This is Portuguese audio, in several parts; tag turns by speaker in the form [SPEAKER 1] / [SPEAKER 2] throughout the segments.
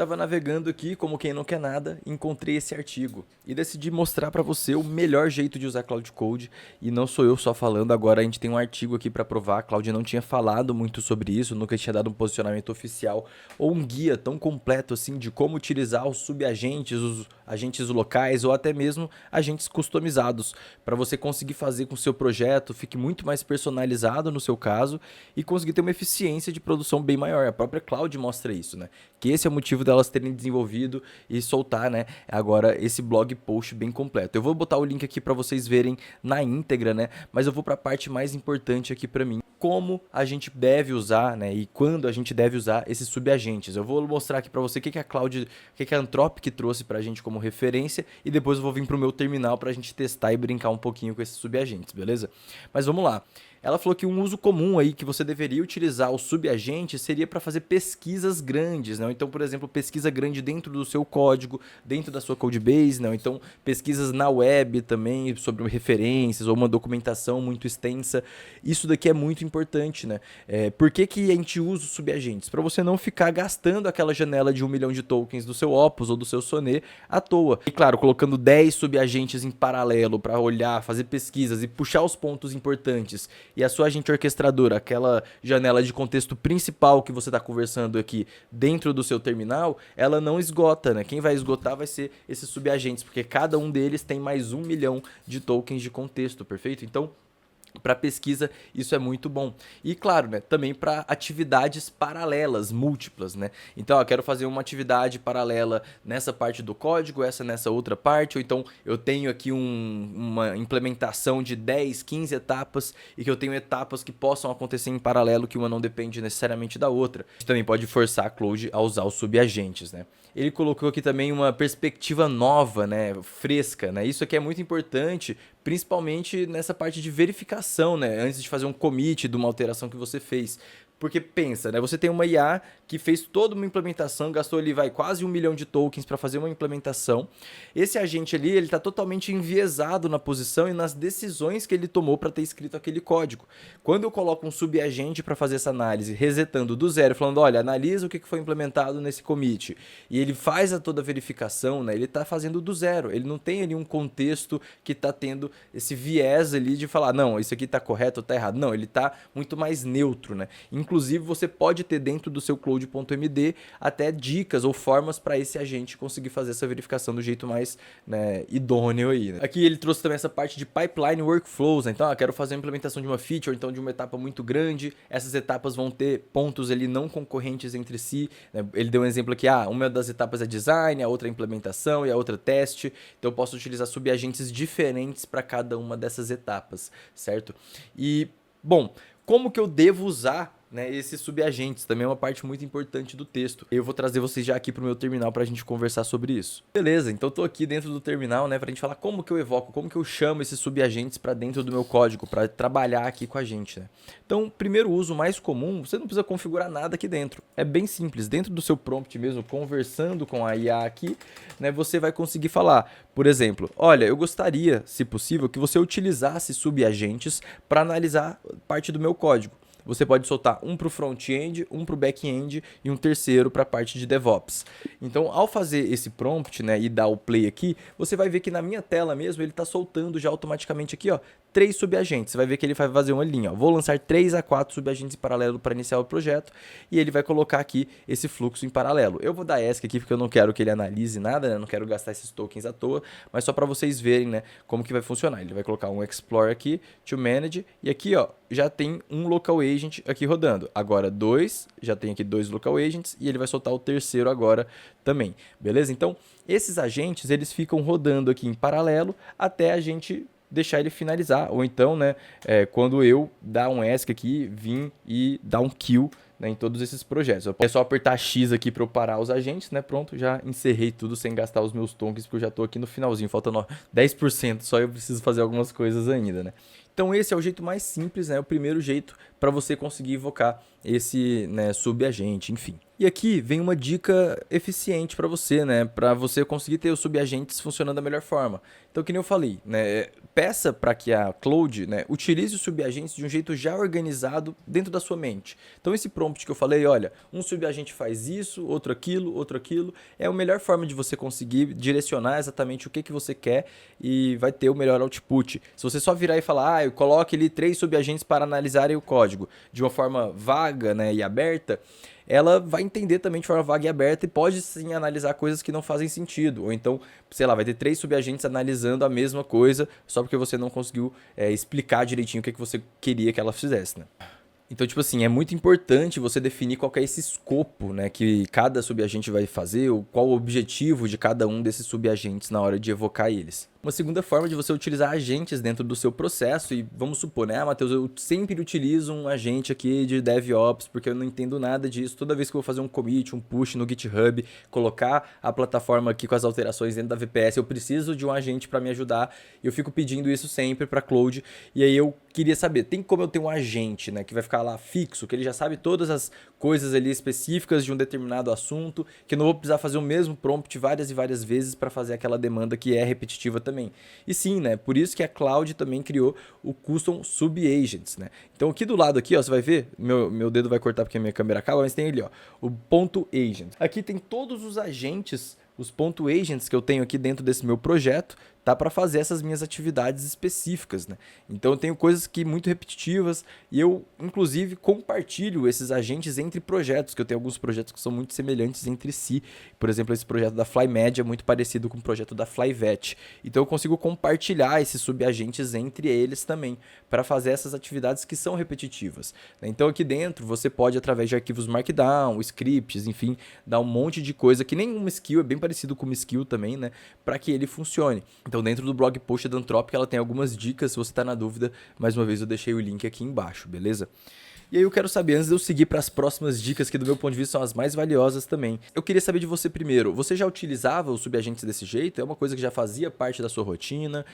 [SPEAKER 1] Tava navegando aqui, como quem não quer nada, encontrei esse artigo e decidi mostrar para você o melhor jeito de usar Cloud Code. E não sou eu só falando, agora a gente tem um artigo aqui para provar. A Cláudia não tinha falado muito sobre isso, nunca tinha dado um posicionamento oficial ou um guia tão completo assim de como utilizar os subagentes, os agentes locais ou até mesmo agentes customizados para você conseguir fazer com o seu projeto, fique muito mais personalizado no seu caso e conseguir ter uma eficiência de produção bem maior. A própria Cloud mostra isso, né? Que esse é o motivo delas terem desenvolvido e soltar, né, agora esse blog post bem completo. Eu vou botar o link aqui para vocês verem na íntegra, né? Mas eu vou para a parte mais importante aqui para mim, como a gente deve usar, né, e quando a gente deve usar esses subagentes. Eu vou mostrar aqui para você o que a Cloud, o que a Anthropic trouxe para a gente como referência e depois eu vou vir para o meu terminal para a gente testar e brincar um pouquinho com esses subagentes, beleza? Mas vamos lá. Ela falou que um uso comum aí que você deveria utilizar o subagente seria para fazer pesquisas grandes, né? Então, por exemplo, pesquisa grande dentro do seu código, dentro da sua codebase, né? Então, pesquisas na web também sobre referências ou uma documentação muito extensa. Isso daqui é muito importante, né? Por que que a gente usa os subagentes? Para você não ficar gastando aquela janela de 1 milhão de tokens do seu Opus ou do seu Sonnet à toa. E claro, colocando 10 subagentes em paralelo para olhar, fazer pesquisas e puxar os pontos importantes. E a sua agente orquestradora, aquela janela de contexto principal que você está conversando aqui dentro do seu terminal, ela não esgota, né? Quem vai esgotar vai ser esses subagentes, porque cada um deles tem mais 1 milhão de tokens de contexto, perfeito? Então, para pesquisa, isso é muito bom. E claro, né, também para atividades paralelas, múltiplas, né? Então, eu quero fazer uma atividade paralela nessa parte do código, essa nessa outra parte, ou então eu tenho aqui uma implementação de 10, 15 etapas e que eu tenho etapas que possam acontecer em paralelo, que uma não depende necessariamente da outra. A gente também pode forçar a Cloud a usar os subagentes, né? Ele colocou aqui também uma perspectiva nova, né, fresca, né? Isso aqui é muito importante, principalmente nessa parte de verificação, né, antes de fazer um commit de uma alteração que você fez. Porque pensa, né? Você tem uma IA que fez toda uma implementação, gastou ali quase 1 milhão de tokens para fazer uma implementação. Esse agente ali, ele está totalmente enviesado na posição e nas decisões que ele tomou para ter escrito aquele código. Quando eu coloco um subagente para fazer essa análise, resetando do zero, falando, olha, analisa o que foi implementado nesse commit, e ele faz toda a verificação, né? Ele está fazendo do zero. Ele não tem ali um contexto que está tendo esse viés ali de falar, não, isso aqui está correto ou está errado. Não, ele está muito mais neutro, né? Inclusive, você pode ter dentro do seu Cloud.md até dicas ou formas para esse agente conseguir fazer essa verificação do jeito mais, né, idôneo aí, né? Aqui ele trouxe também essa parte de pipeline workflows, né? Então, eu quero fazer a implementação de uma feature, então de uma etapa muito grande. Essas etapas vão ter pontos ali não concorrentes entre si, né? Ele deu um exemplo aqui, uma das etapas é design, a outra é implementação e a outra teste. Então, eu posso utilizar subagentes diferentes para cada uma dessas etapas, certo? E, bom, como que eu devo usar, né, esses subagentes? Também é uma parte muito importante do texto. Eu vou trazer vocês já aqui para o meu terminal para a gente conversar sobre isso. Beleza, então eu tô aqui dentro do terminal, né, para a gente falar como que eu evoco, como que eu chamo esses subagentes para dentro do meu código, para trabalhar aqui com a gente, né? Então, primeiro uso mais comum, você não precisa configurar nada aqui dentro. É bem simples, dentro do seu prompt mesmo, conversando com a IA aqui, né, você vai conseguir falar, por exemplo, olha, eu gostaria, se possível, que você utilizasse subagentes para analisar parte do meu código. Você pode soltar um para o front-end, um para o back-end e um terceiro para a parte de DevOps. Então, ao fazer esse prompt, né, e dar o play aqui, você vai ver que na minha tela mesmo ele está soltando já automaticamente aqui, ó, 3 subagentes. Você vai ver que ele vai fazer uma linha, ó. Vou lançar 3 a 4 subagentes em paralelo para iniciar o projeto e ele vai colocar aqui esse fluxo em paralelo. Eu vou dar ESC aqui porque eu não quero que ele analise nada, né? Não quero gastar esses tokens à toa, mas só para vocês verem, né, como que vai funcionar. Ele vai colocar um Explore aqui, to Manage, e aqui, ó, já tem um local agent aqui rodando. Agora 2, já tem aqui 2 local agents e ele vai soltar o terceiro agora também, beleza? Então, esses agentes, eles ficam rodando aqui em paralelo até a gente deixar ele finalizar, ou então, né, quando eu dar um ESC aqui, vir e dar um kill, né, em todos esses projetos. É só apertar X aqui para eu parar os agentes, né, pronto, já encerrei tudo sem gastar os meus tokens, porque eu já estou aqui no finalzinho, falta 10%, só eu preciso fazer algumas coisas ainda, né. Então esse é o jeito mais simples, né, o primeiro jeito para você conseguir invocar esse, né, subagente, enfim. E aqui vem uma dica eficiente para você, né, para você conseguir ter os subagentes funcionando da melhor forma. Então, que nem eu falei, né, peça para que a Claude, né, utilize os subagentes de um jeito já organizado dentro da sua mente. Então esse prompt que eu falei, olha, um subagente faz isso, outro aquilo, é a melhor forma de você conseguir direcionar exatamente o que você quer e vai ter o melhor output. Se você só virar e falar, eu coloque ali 3 subagentes para analisarem o código de uma forma vaga, né, e aberta, ela vai entender também de forma vaga e aberta e pode sim analisar coisas que não fazem sentido. Ou então, sei lá, vai ter 3 subagentes analisando a mesma coisa só porque você não conseguiu explicar direitinho o que você queria que ela fizesse, né? Então, tipo assim, é muito importante você definir qual que é esse escopo, né, que cada subagente vai fazer, ou qual o objetivo de cada um desses subagentes na hora de evocar eles. Uma segunda forma de você utilizar agentes dentro do seu processo, e vamos supor, né, Matheus, eu sempre utilizo um agente aqui de DevOps, porque eu não entendo nada disso. Toda vez que eu vou fazer um commit, um push no GitHub, colocar a plataforma aqui com as alterações dentro da VPS, eu preciso de um agente para me ajudar, e eu fico pedindo isso sempre para Claude, e aí eu queria saber, tem como eu ter um agente, né, que vai ficar lá fixo, que ele já sabe todas as coisas ali específicas de um determinado assunto, que eu não vou precisar fazer o mesmo prompt várias e várias vezes para fazer aquela demanda que é repetitiva também. E sim, né, por isso que a Cloud também criou o Custom Sub-Agents, né. Então aqui do lado aqui, ó, você vai ver, meu dedo vai cortar porque a minha câmera acaba, mas tem ali, ó, o ponto agent. Aqui tem todos os agentes, os ponto agents que eu tenho aqui dentro desse meu projeto, tá, para fazer essas minhas atividades específicas, né? Então eu tenho coisas que muito repetitivas e eu inclusive compartilho esses agentes entre projetos, que eu tenho alguns projetos que são muito semelhantes entre si. Por exemplo, esse projeto da FlyMed é muito parecido com o projeto da FlyVet. Então eu consigo compartilhar esses subagentes entre eles também, para fazer essas atividades que são repetitivas, né? Então aqui dentro você pode, através de arquivos Markdown, scripts, enfim, dar um monte de coisa que nem uma skill, é bem parecido com uma skill também, né, para que ele funcione. Então dentro do blog post da Anthropic ela tem algumas dicas, se você está na dúvida, mais uma vez eu deixei o link aqui embaixo, beleza? E aí eu quero saber, antes de eu seguir para as próximas dicas, que do meu ponto de vista são as mais valiosas também, eu queria saber de você primeiro, você já utilizava os subagentes desse jeito? É uma coisa que já fazia parte da sua rotina?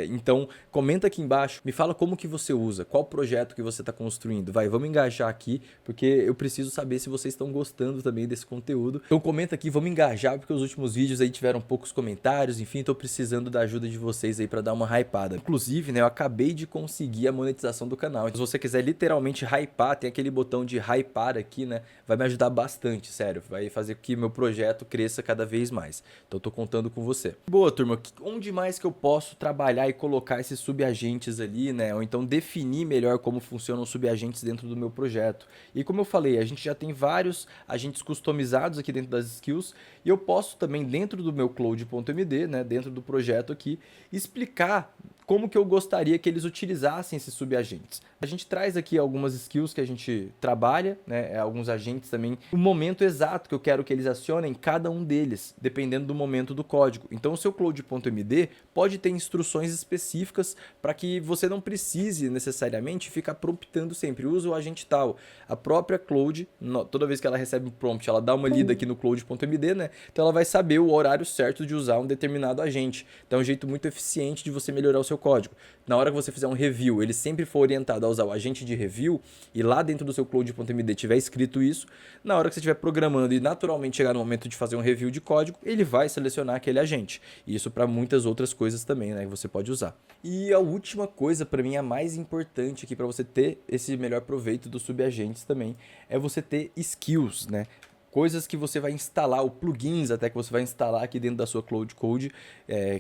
[SPEAKER 1] Então comenta aqui embaixo, me fala como que você usa, qual projeto que você está construindo. Vamos engajar aqui, porque eu preciso saber se vocês estão gostando também desse conteúdo. Então comenta aqui, vamos engajar, porque os últimos vídeos aí tiveram poucos comentários, enfim, estou precisando da ajuda de vocês aí para dar uma hypada. Inclusive, né, eu acabei de conseguir a monetização do canal, então se você quiser literalmente hypar, tem aquele botão de hypar aqui, né? Vai me ajudar bastante, sério. Vai fazer com que meu projeto cresça cada vez mais. Então eu tô contando com você. Boa, turma. Onde mais que eu posso trabalhar e colocar esses subagentes ali, né? Ou então definir melhor como funcionam os subagentes dentro do meu projeto. E como eu falei, a gente já tem vários agentes customizados aqui dentro das skills e eu posso também, dentro do meu cloud.md, né? Dentro do projeto aqui, explicar como que eu gostaria que eles utilizassem esses subagentes. A gente traz aqui algumas skills que a gente trabalha, né, alguns agentes também, o momento exato que eu quero que eles acionem cada um deles, dependendo do momento do código. Então o seu cloud.md pode ter instruções específicas para que você não precise necessariamente ficar promptando sempre, usa o agente tal. A própria Cloud, toda vez que ela recebe um prompt, ela dá uma lida aqui no cloud.md, né? Então ela vai saber o horário certo de usar um determinado agente. Então é um jeito muito eficiente de você melhorar o seu código. Na hora que você fizer um review, ele sempre for orientado a usar o agente de review e lá dentro do seu cloud.md tiver escrito isso, na hora que você estiver programando e naturalmente chegar no momento de fazer um review de código, ele vai selecionar aquele agente. E isso para muitas outras coisas também, né, que você pode usar. E a última coisa, para mim, a mais importante aqui para você ter esse melhor proveito dos subagentes também, é você ter skills, né? Coisas que você vai instalar, ou plugins até que você vai instalar aqui dentro da sua Cloud Code,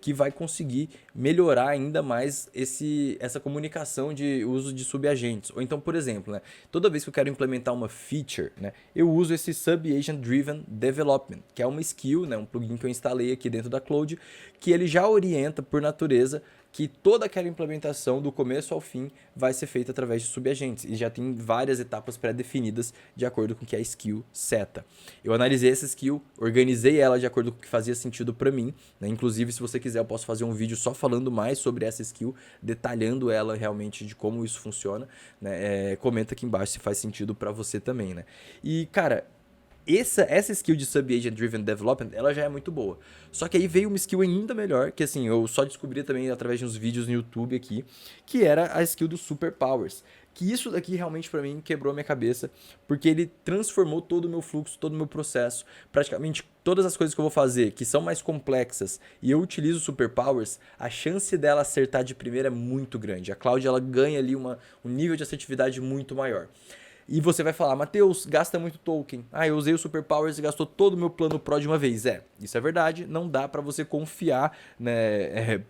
[SPEAKER 1] que vai conseguir melhorar ainda mais essa comunicação de uso de subagentes. Ou então, por exemplo, né, toda vez que eu quero implementar uma feature, né, eu uso esse Sub-Agent Driven Development, que é uma skill, né, um plugin que eu instalei aqui dentro da Cloud, que ele já orienta por natureza que toda aquela implementação do começo ao fim vai ser feita através de subagentes e já tem várias etapas pré-definidas de acordo com o que a skill seta. Eu analisei essa skill, organizei ela de acordo com o que fazia sentido para mim, né? Inclusive, se você quiser, eu posso fazer um vídeo só falando mais sobre essa skill, detalhando ela realmente de como isso funciona, né? Comenta aqui embaixo se faz sentido para você também, né? E, cara, essa skill de Sub-Agent Driven Development, ela já é muito boa. Só que aí veio uma skill ainda melhor, que assim, eu só descobri também através de uns vídeos no YouTube aqui, que era a skill dos Superpowers, que isso daqui realmente para mim quebrou a minha cabeça, porque ele transformou todo o meu fluxo, todo o meu processo. Praticamente todas as coisas que eu vou fazer, que são mais complexas, e eu utilizo superpowers, a chance dela acertar de primeira é muito grande. A Cloud ela ganha ali um nível de assertividade muito maior. E você vai falar, Matheus, gasta muito token. Ah, eu usei o Superpowers e gastou todo o meu plano Pro de uma vez. Isso é verdade. Não dá para você confiar, né?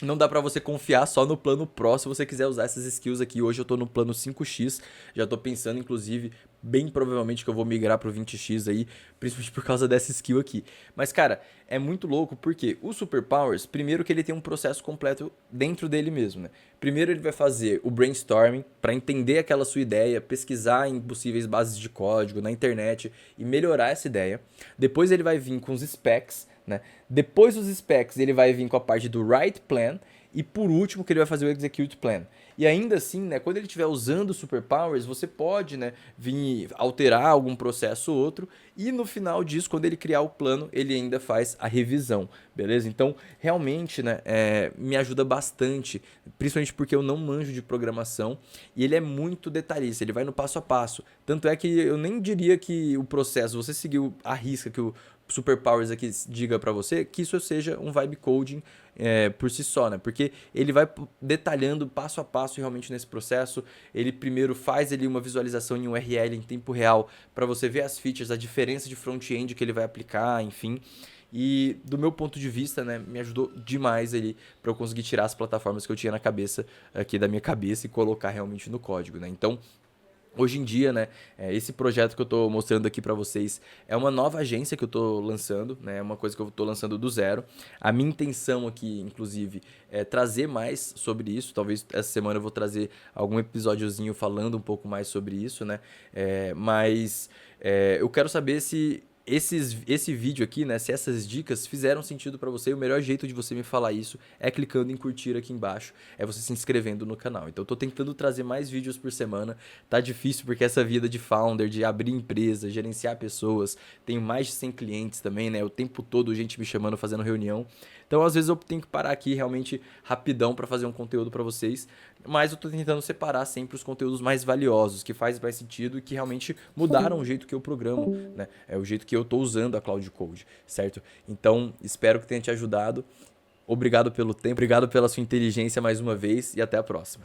[SPEAKER 1] Não dá pra você confiar só no plano Pro se você quiser usar essas skills aqui. Hoje eu tô no plano 5x, já tô pensando inclusive, bem provavelmente que eu vou migrar pro 20x aí, principalmente por causa dessa skill aqui. Mas cara, é muito louco porque o Superpowers, primeiro que ele tem um processo completo dentro dele mesmo, né? Primeiro ele vai fazer o brainstorming para entender aquela sua ideia, pesquisar em possíveis bases de código na internet e melhorar essa ideia. Depois ele vai vir com os specs, né? Depois dos specs, ele vai vir com a parte do write plan e por último que ele vai fazer o execute plan. E ainda assim, né, quando ele estiver usando superpowers, você pode, né, vir alterar algum processo ou outro e no final disso, quando ele criar o plano, ele ainda faz a revisão, beleza? Então, realmente, né, me ajuda bastante, principalmente porque eu não manjo de programação e ele é muito detalhista, ele vai no passo a passo. Tanto é que eu nem diria que o processo, você seguiu a risca que o Superpowers aqui diga para você, que isso seja um vibe coding por si só, né? Porque ele vai detalhando passo a passo realmente nesse processo. Ele primeiro faz ali uma visualização em URL em tempo real para você ver as features, a diferença de front-end que ele vai aplicar, enfim. E do meu ponto de vista, né, me ajudou demais ali para eu conseguir tirar as plataformas que eu tinha na cabeça aqui da minha cabeça e colocar realmente no código, né? Então, hoje em dia, né, esse projeto que eu estou mostrando aqui para vocês é uma nova agência que eu estou lançando, né, é uma coisa que eu estou lançando do zero. A minha intenção aqui, inclusive, é trazer mais sobre isso. Talvez essa semana eu vou trazer algum episódiozinho falando um pouco mais sobre isso, né, mas eu quero saber se esse vídeo aqui, né, se essas dicas fizeram sentido para você. O melhor jeito de você me falar isso é clicando em curtir aqui embaixo, é você se inscrevendo no canal. Então eu tô tentando trazer mais vídeos por semana. Tá difícil porque essa vida de founder, de abrir empresa, gerenciar pessoas, tenho mais de 100 clientes também, né, o tempo todo gente me chamando, fazendo reunião. Então às vezes eu tenho que parar aqui realmente rapidão para fazer um conteúdo para vocês, mas eu tô tentando separar sempre os conteúdos mais valiosos, que faz mais sentido e que realmente mudaram o jeito que eu programo, né? É o jeito que eu tô usando a Cloud Code, certo? Então, espero que tenha te ajudado. Obrigado pelo tempo, obrigado pela sua inteligência mais uma vez e até a próxima.